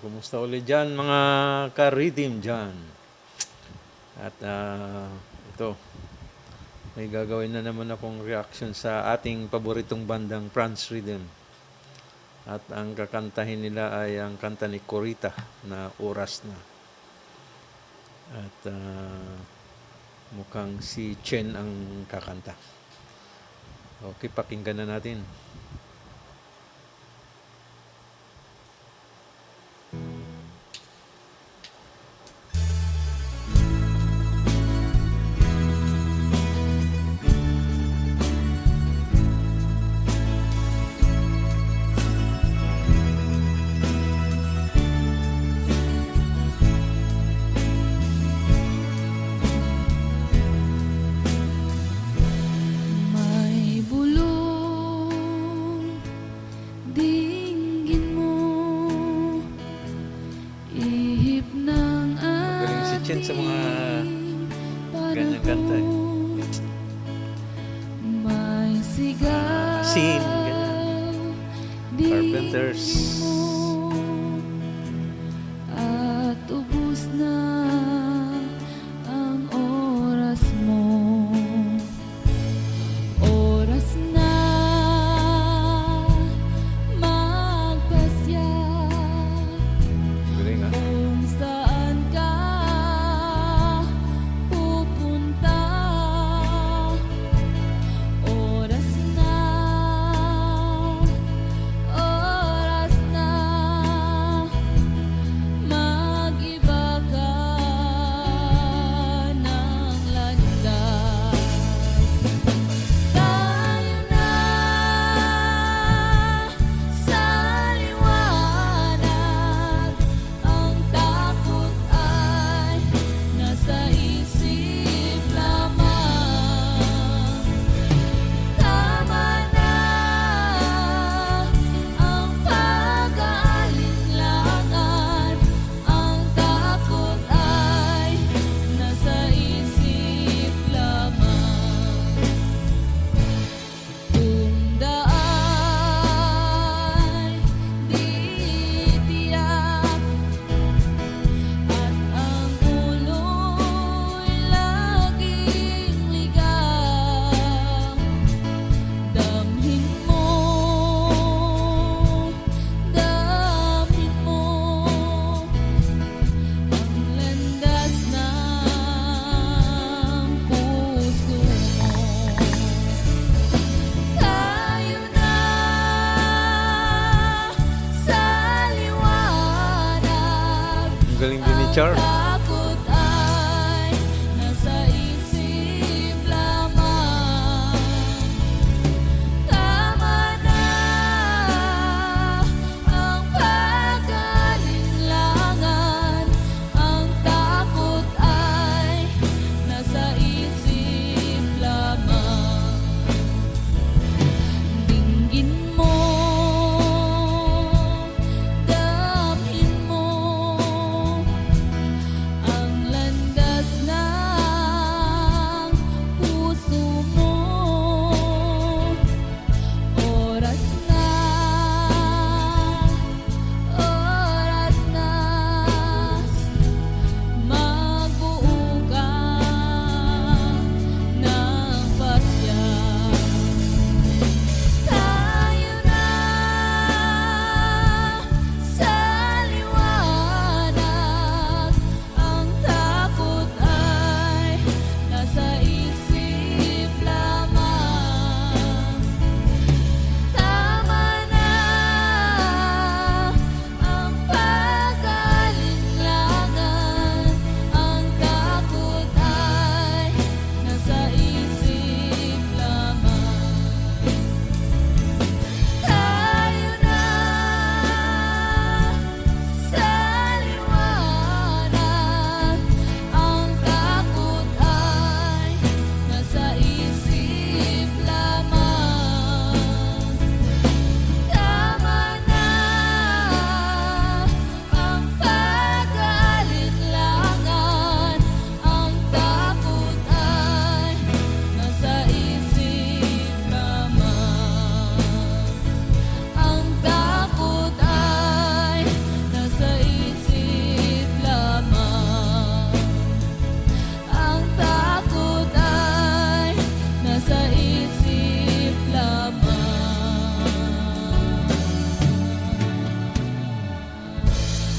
Kumusta ulit dyan mga ka-rhythm dyan? At ito, may gagawin na naman akong reaction sa ating paboritong bandang France Rhythm. At ang kakantahin nila ay ang kanta ni Corita na Oras Na. At mukhang si Chen ang kakanta. Okay, pakinggan na natin. Chen sa mga ganyang kanta eh. Scene, ganyan. Carpenters. At ubus na ang oras mo. Oras na magpasya. Galing ah. Kung saan ka pupunta. Oras na mag-iba ka ng landas. Tayo na sa liwanag. Ang takot ay nasa isip lamang. Tama na ang pag-aalinlangan. Ang takot ay nasa isip lamang. Kung daan di tiyak at ang ulo'y laging ligaw, damhin mo ang landas ng puso mo. Tayo na sa liwanag. Ang galing din ni Char. Takot ay nasa isip lamang. Tama na ang pag-aalinlangan. Ang takot ay nasa isip lamang. Dinggin mo, damhin mo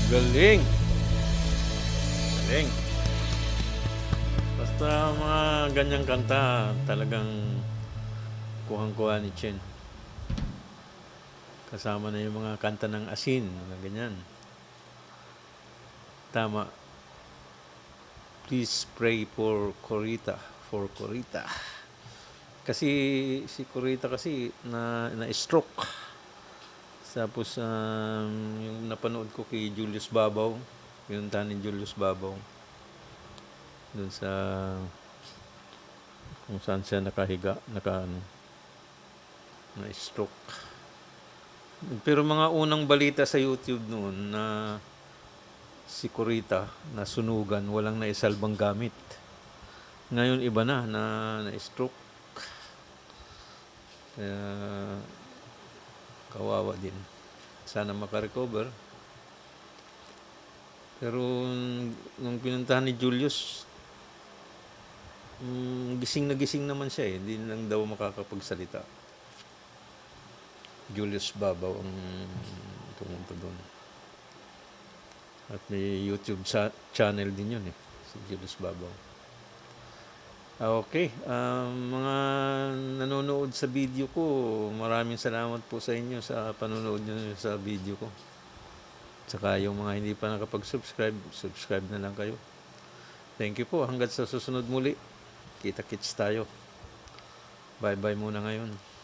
Galing. Galing. Basta mga ganyang kanta, talagang kuhang-kuha ni Chen. Kasama na yung mga kanta ng asin, mga ganyan. Tama. Please pray for Corita. For Corita. Kasi si Corita kasi na-stroke. Tapos yung napanood ko kay Julius Babaw, yung ni Julius Babaw, dun sa kung saan siya nakahiga, na-stroke. Pero mga unang balita sa YouTube noon na si Corita nasunugan, walang naisalbang gamit. Ngayon iba na-stroke. Kaya kawawa din. Sana makarecover. Pero nung pinuntahan ni Julius, gising na gising naman siya eh. Hindi lang daw makakapagsalita. Julius Babaw ang pumunta doon. At may YouTube channel din yun eh. Si Julius Babaw. Okay. Mga nanonood sa video ko, maraming salamat po sa inyo sa panonood nyo sa video ko. Tsaka yung mga hindi pa nakapag-subscribe, subscribe na lang kayo. Thank you po. Hanggang sa susunod muli. Kita-kits tayo. Bye-bye muna ngayon.